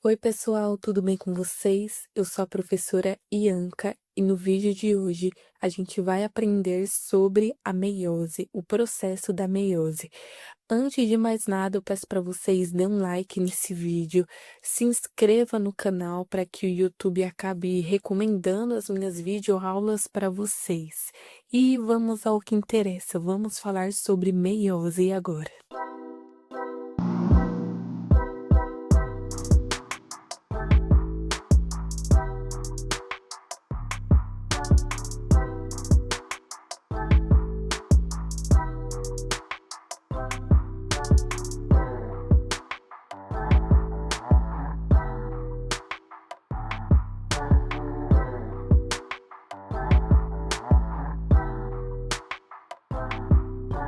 Oi, pessoal, tudo bem com vocês? Eu sou a professora Ianca e no vídeo de hoje a gente vai aprender sobre a meiose, o processo da meiose. Antes de mais nada, eu peço para vocês dêem um like nesse vídeo, se inscreva no canal para que o YouTube acabe recomendando as minhas videoaulas para vocês. E vamos ao que interessa, vamos falar sobre meiose agora.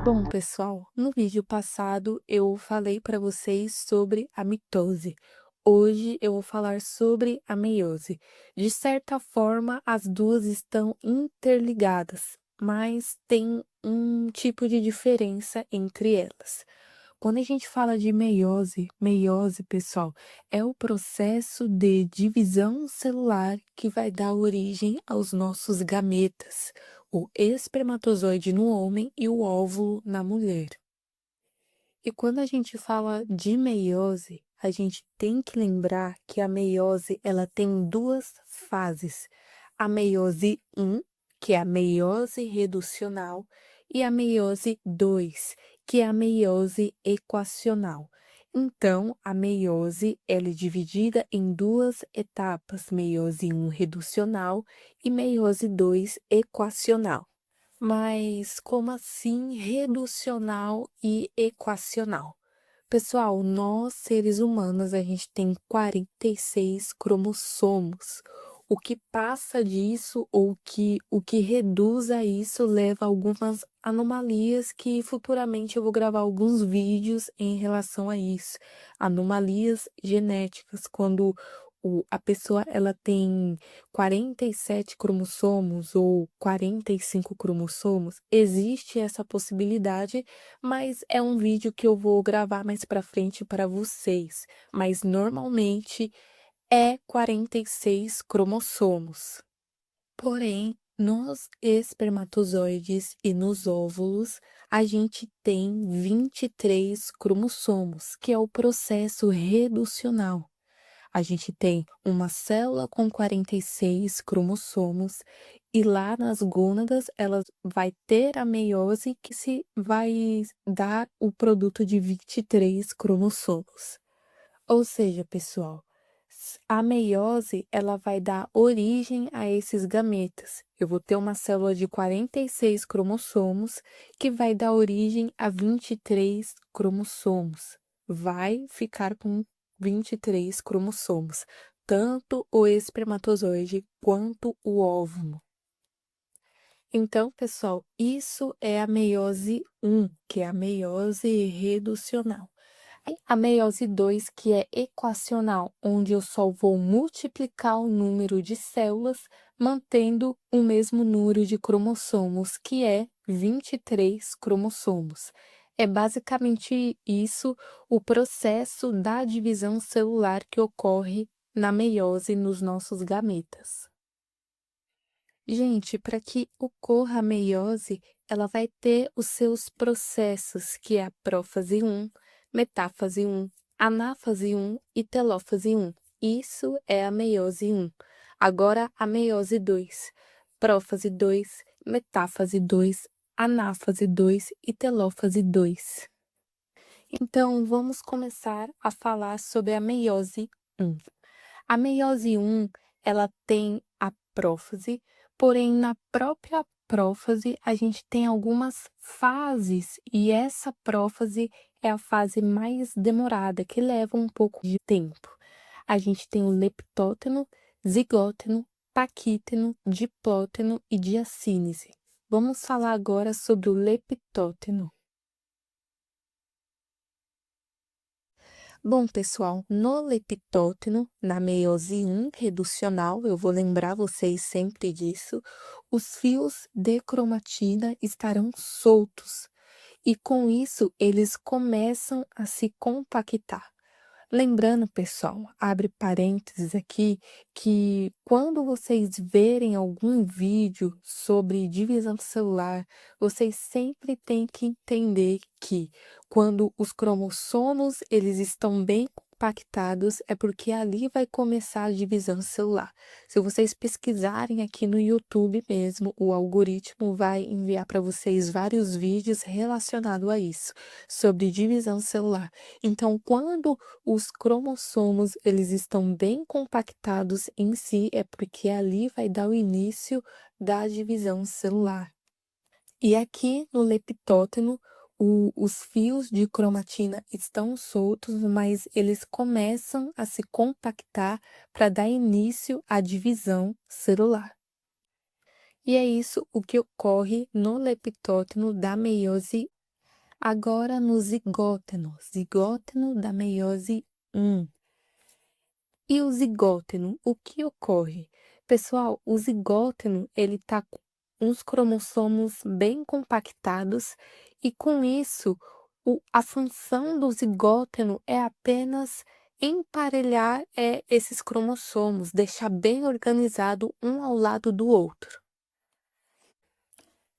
Bom, pessoal, no vídeo passado eu falei para vocês sobre a mitose. Hoje eu vou falar sobre a meiose. De certa forma, as duas estão interligadas, mas tem um tipo de diferença entre elas. Quando a gente fala de meiose, pessoal, é o processo de divisão celular que vai dar origem aos nossos gametas, o espermatozoide no homem e o óvulo na mulher. E quando a gente fala de meiose, a gente tem que lembrar que a meiose ela tem duas fases. A meiose 1, que é a meiose reducional, e a meiose 2, que é a meiose equacional. Então, a meiose ela é dividida em duas etapas, meiose 1 reducional e meiose 2 equacional. Mas como assim reducional e equacional? Pessoal, nós seres humanos, a gente tem 46 cromossomos. O que passa disso ou o que reduz a isso leva a algumas anomalias que futuramente eu vou gravar alguns vídeos em relação a isso. Anomalias genéticas, quando a pessoa ela tem 47 cromossomos ou 45 cromossomos, existe essa possibilidade, mas é um vídeo que eu vou gravar mais pra frente para vocês. Mas normalmente é 46 cromossomos. Porém, nos espermatozoides e nos óvulos, a gente tem 23 cromossomos, que é o processo reducional. A gente tem uma célula com 46 cromossomos e lá nas gônadas ela vai ter a meiose que se vai dar o produto de 23 cromossomos. Ou seja, pessoal, a meiose ela vai dar origem a esses gametas. Eu vou ter uma célula de 46 cromossomos que vai dar origem a 23 cromossomos. Vai ficar com 23 cromossomos, tanto o espermatozoide quanto o óvulo. Então, pessoal, isso é a meiose 1, que é a meiose reducional. A meiose 2, que é equacional, onde eu só vou multiplicar o número de células, mantendo o mesmo número de cromossomos, que é 23 cromossomos. É basicamente isso o processo da divisão celular que ocorre na meiose nos nossos gametas. Gente, para que ocorra a meiose, ela vai ter os seus processos, que é a prófase 1, metáfase 1, anáfase 1 e telófase 1. Isso é a meiose 1. Agora, a meiose 2, prófase 2, metáfase 2, anáfase 2 e telófase 2. Então, vamos começar a falar sobre a meiose 1. A meiose 1, ela tem a prófase, porém na própria prófase a gente tem algumas fases e essa prófase é a fase mais demorada, que leva um pouco de tempo. A gente tem o leptóteno, zigóteno, paquíteno, diplóteno e diacínese. Vamos falar agora sobre o leptóteno. Bom, pessoal, no leptóteno, na meiose 1 reducional, eu vou lembrar vocês sempre disso, os fios de cromatina estarão soltos e com isso eles começam a se compactar. Lembrando, pessoal, abre parênteses aqui, que quando vocês verem algum vídeo sobre divisão celular, vocês sempre têm que entender que quando os cromossomos eles estão bem compactados, é porque ali vai começar a divisão celular. Se vocês pesquisarem aqui no YouTube mesmo, o algoritmo vai enviar para vocês vários vídeos relacionados a isso, sobre divisão celular. Então, quando os cromossomos eles estão bem compactados em si, é porque ali vai dar o início da divisão celular. E aqui no leptóteno, os fios de cromatina estão soltos, mas eles começam a se compactar para dar início à divisão celular. E é isso o que ocorre no leptóteno da meiose. Agora no zigóteno da meiose 1. E o zigóteno, o que ocorre? Pessoal, o zigóteno, ele tá com uns cromossomos bem compactados e com isso, a função do zigóteno é apenas emparelhar esses cromossomos, deixar bem organizado um ao lado do outro.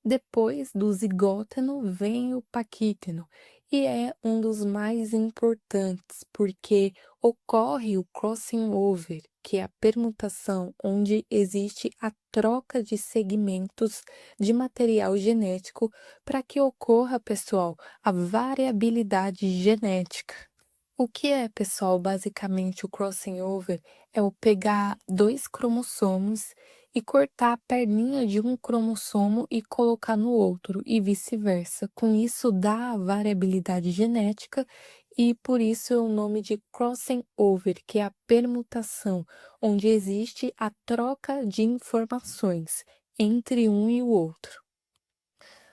Depois do zigóteno vem o paquíteno, e é um dos mais importantes, porque ocorre o crossing over, que é a permutação onde existe a troca de segmentos de material genético para que ocorra, pessoal, a variabilidade genética. O que é, pessoal, basicamente o crossing over? É o pegar dois cromossomos e cortar a perninha de um cromossomo e colocar no outro, e vice-versa. Com isso, dá a variabilidade genética e por isso é o nome de crossing over, que é a permutação, onde existe a troca de informações entre um e o outro.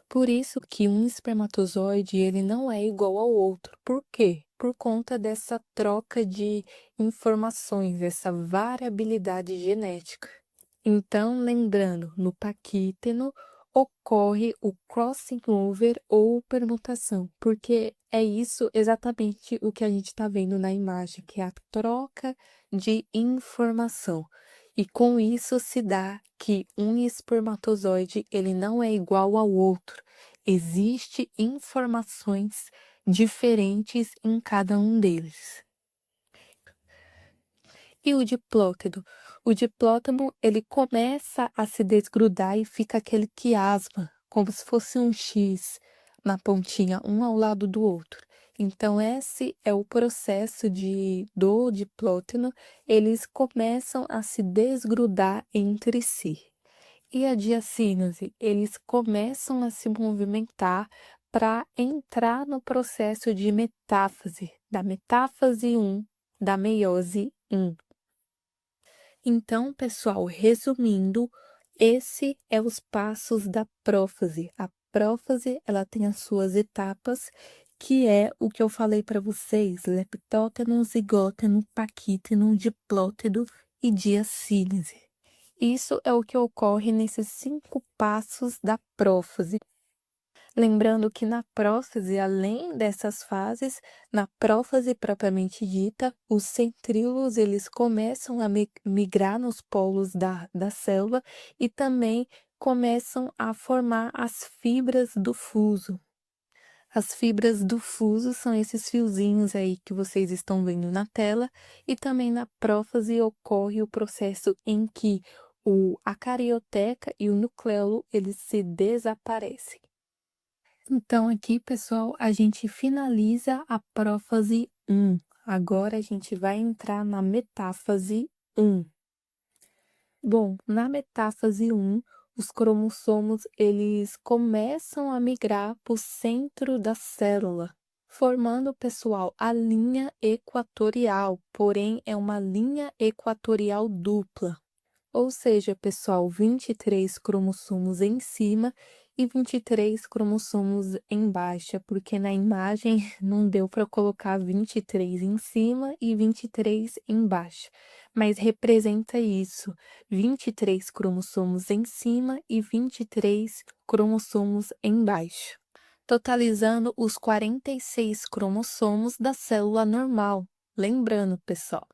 Por isso que um espermatozoide ele não é igual ao outro. Por quê? Por conta dessa troca de informações, essa variabilidade genética. Então, lembrando, no paquíteno ocorre o crossing over ou permutação, porque é isso exatamente o que a gente está vendo na imagem, que é a troca de informação. E com isso se dá que um espermatozoide ele não é igual ao outro. Existem informações diferentes em cada um deles. E o diplótido? O diplótamo, ele começa a se desgrudar e fica aquele quiasma, como se fosse um X na pontinha, um ao lado do outro. Então, esse é o processo do diplóteno, eles começam a se desgrudar entre si. E a diacínose, eles começam a se movimentar para entrar no processo de metáfase, da metáfase 1, da meiose 1. Então, pessoal, resumindo, esse é os passos da prófase. A prófase, ela tem as suas etapas, que é o que eu falei para vocês: leptóteno, zigóteno, paquíteno, diplótido e diacínese. Isso é o que ocorre nesses 5 passos da prófase. Lembrando que na prófase, além dessas fases, na prófase propriamente dita, os centríolos eles começam a migrar nos polos da célula e também começam a formar as fibras do fuso. As fibras do fuso são esses fiozinhos aí que vocês estão vendo na tela, e também na prófase ocorre o processo em que a carioteca e o nucleolo eles se desaparecem. Então, aqui, pessoal, a gente finaliza a prófase 1. Agora, a gente vai entrar na metáfase 1. Bom, na metáfase 1, os cromossomos, eles começam a migrar para o centro da célula, formando, pessoal, a linha equatorial, porém, é uma linha equatorial dupla. Ou seja, pessoal, 23 cromossomos em cima e 23 cromossomos embaixo, porque na imagem não deu para colocar 23 em cima e 23 embaixo, mas representa isso, 23 cromossomos em cima e 23 cromossomos embaixo, totalizando os 46 cromossomos da célula normal. lembrando, pessoal,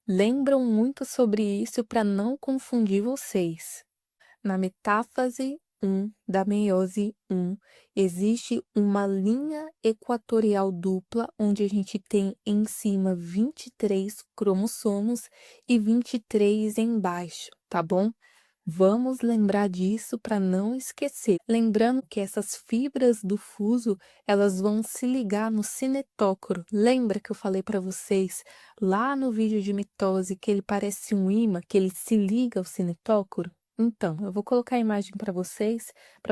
lembram muito sobre isso para não confundir vocês. Na metáfase 1 da meiose 1, existe uma linha equatorial dupla, onde a gente tem em cima 23 cromossomos e 23 embaixo, tá bom? Vamos lembrar disso para não esquecer. Lembrando que essas fibras do fuso, elas vão se ligar no cinetócoro. Lembra que eu falei para vocês lá no vídeo de mitose que ele parece um ímã, que ele se liga ao cinetócoro? Então, eu vou colocar a imagem para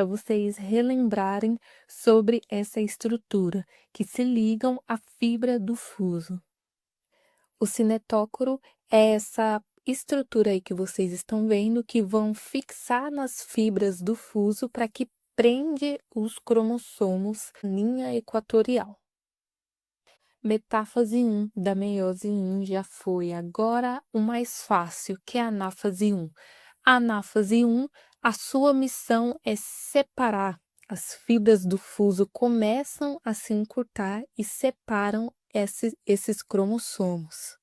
vocês relembrarem sobre essa estrutura, que se ligam à fibra do fuso. O cinetócoro é essa estrutura aí que vocês estão vendo, que vão fixar nas fibras do fuso para que prende os cromossomos na linha equatorial. Metáfase 1 da meiose 1 já foi. Agora o mais fácil, que é a anáfase 1. A anáfase 1, a sua missão é separar. As fibras do fuso começam a se encurtar e separam esses cromossomos.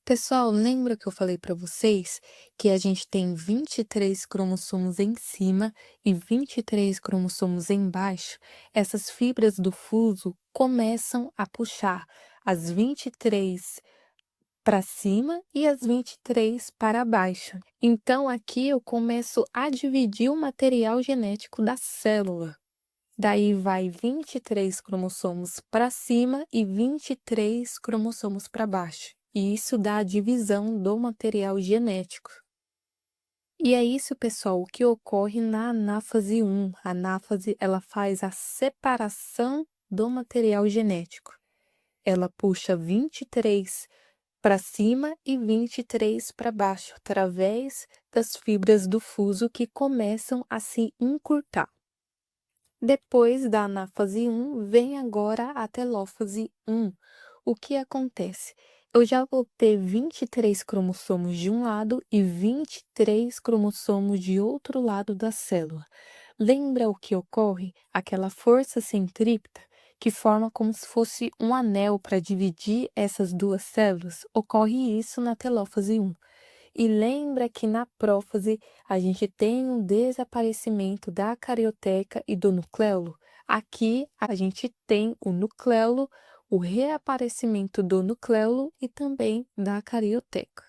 Pessoal, lembra que eu falei para vocês que a gente tem 23 cromossomos em cima e 23 cromossomos embaixo? Essas fibras do fuso começam a puxar as 23 para cima e as 23 para baixo. Então, aqui eu começo a dividir o material genético da célula. Daí vai 23 cromossomos para cima e 23 cromossomos para baixo. E isso dá a divisão do material genético. E é isso, pessoal, o que ocorre na anáfase 1. A anáfase, ela faz a separação do material genético. Ela puxa 23 para cima e 23 para baixo, através das fibras do fuso que começam a se encurtar. Depois da anáfase 1, vem agora a telófase 1. O que acontece? Eu já vou ter 23 cromossomos de um lado e 23 cromossomos de outro lado da célula. Lembra o que ocorre? Aquela força centrípeta que forma como se fosse um anel para dividir essas duas células? Ocorre isso na telófase 1. E lembra que na prófase a gente tem um desaparecimento da carioteca e do nucleolo? Aqui a gente tem o nucleolo, o reaparecimento do nucleolo e também da carioteca.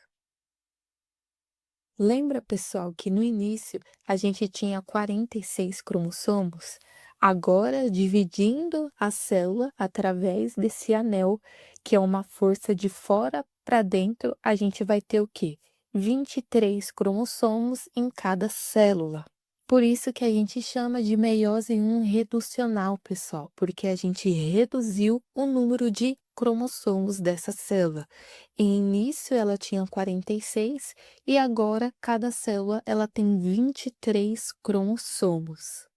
Lembra, pessoal, que no início a gente tinha 46 cromossomos? Agora, dividindo a célula através desse anel, que é uma força de fora para dentro, a gente vai ter o quê? 23 cromossomos em cada célula. Por isso que a gente chama de meiose 1 reducional, pessoal, porque a gente reduziu o número de cromossomos dessa célula. Em início ela tinha 46 e agora cada célula ela tem 23 cromossomos.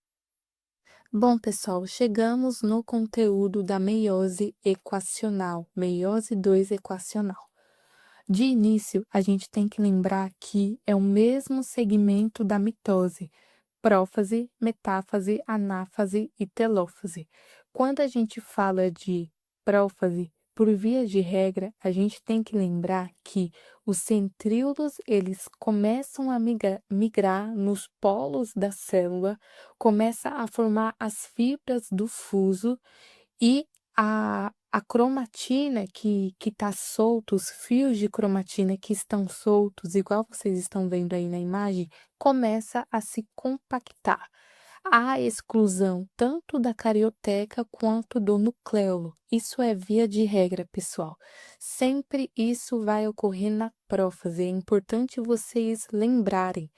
Bom, pessoal, chegamos no conteúdo da meiose equacional, meiose 2 equacional. De início, a gente tem que lembrar que é o mesmo segmento da mitose, prófase, metáfase, anáfase e telófase. Quando a gente fala de prófase, por via de regra, a gente tem que lembrar que os centríolos, eles começam a migrar nos polos da célula, começa a formar as fibras do fuso e a cromatina que está solto, os fios de cromatina que estão soltos, igual vocês estão vendo aí na imagem, começa a se compactar. Há exclusão tanto da carioteca quanto do nucleolo. Isso é via de regra, pessoal. Sempre isso vai ocorrer na prófase. É importante vocês lembrarem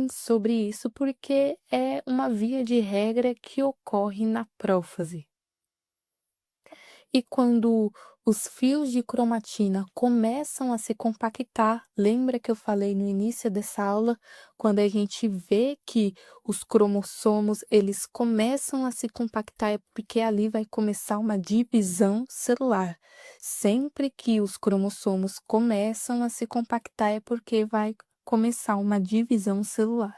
sobre isso, porque é uma via de regra que ocorre na prófase. E quando os fios de cromatina começam a se compactar, lembra que eu falei no início dessa aula, quando a gente vê que os cromossomos, eles começam a se compactar, é porque ali vai começar uma divisão celular. Sempre que os cromossomos começam a se compactar, é porque vai começar uma divisão celular.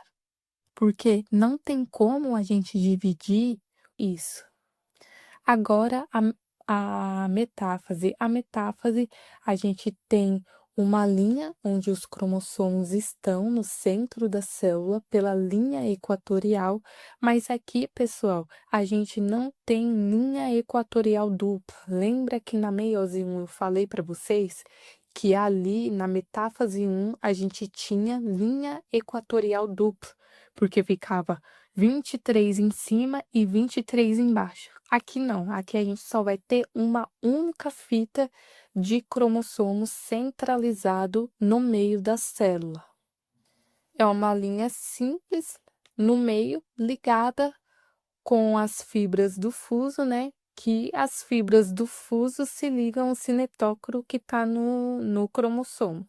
Porque não tem como a gente dividir isso. Agora, a metáfase. A metáfase, a gente tem uma linha onde os cromossomos estão no centro da célula, pela linha equatorial, mas aqui, pessoal, a gente não tem linha equatorial dupla. Lembra que na meiose 1 eu falei para vocês que ali na metáfase 1 a gente tinha linha equatorial dupla, porque ficava 23 em cima e 23 embaixo. Aqui não, aqui a gente só vai ter uma única fita de cromossomo centralizado no meio da célula. É uma linha simples no meio, ligada com as fibras do fuso, né? Que as fibras do fuso se ligam ao cinetócoro que está no cromossomo.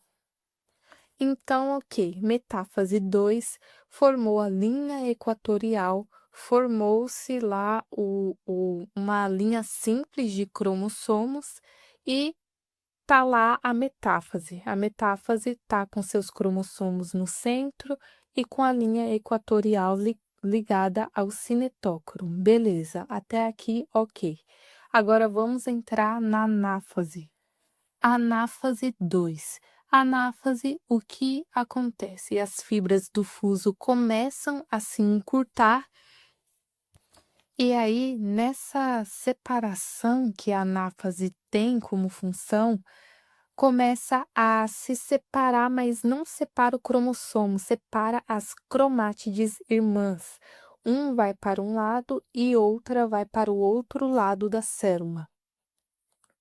Então, ok, metáfase 2 formou a linha equatorial, formou-se lá uma linha simples de cromossomos e tá lá a metáfase. A metáfase tá com seus cromossomos no centro e com a linha equatorial ligada ao cinetócoro. Beleza, até aqui, ok. Agora vamos entrar na anáfase. Anáfase 2. Anáfase, o que acontece? As fibras do fuso começam a se encurtar e aí, nessa separação que a anáfase tem como função, começa a se separar, mas não separa o cromossomo, separa as cromátides irmãs. Um vai para um lado e outra vai para o outro lado da célula.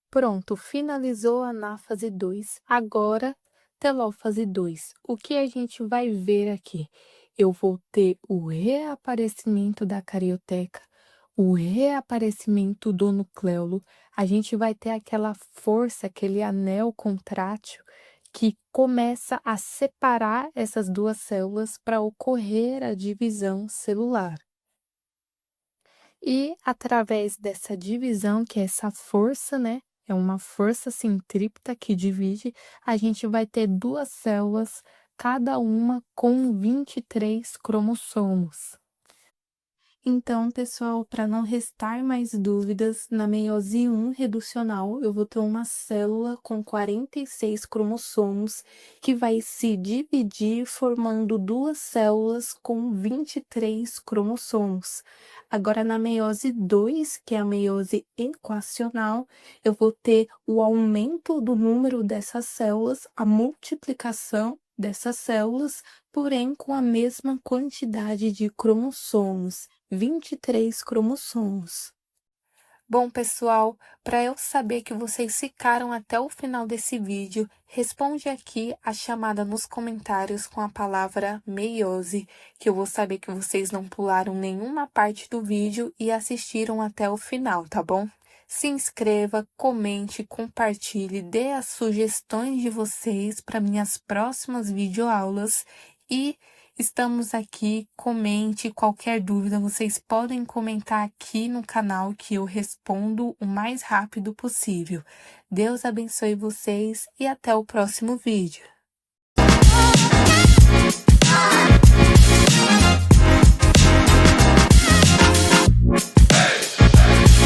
Pronto, finalizou a anáfase 2. Agora, telófase 2. O que a gente vai ver aqui? Eu vou ter o reaparecimento da carioteca, o reaparecimento do nucleolo, a gente vai ter aquela força, aquele anel contrátil que começa a separar essas duas células para ocorrer a divisão celular. E através dessa divisão, que é essa força, né? É uma força centrípeta que divide, a gente vai ter duas células, cada uma com 23 cromossomos. Então, pessoal, para não restar mais dúvidas, na meiose 1 reducional, eu vou ter uma célula com 46 cromossomos que vai se dividir formando duas células com 23 cromossomos. Agora, na meiose 2, que é a meiose equacional, eu vou ter o aumento do número dessas células, a multiplicação dessas células, porém com a mesma quantidade de cromossomos, 23 cromossomos. Bom, pessoal, para eu saber que vocês ficaram até o final desse vídeo, responde aqui a chamada nos comentários com a palavra meiose, que eu vou saber que vocês não pularam nenhuma parte do vídeo e assistiram até o final, tá bom? Se inscreva, comente, compartilhe, dê as sugestões de vocês para minhas próximas videoaulas e estamos aqui, comente, qualquer dúvida vocês podem comentar aqui no canal que eu respondo o mais rápido possível. Deus abençoe vocês e até o próximo vídeo.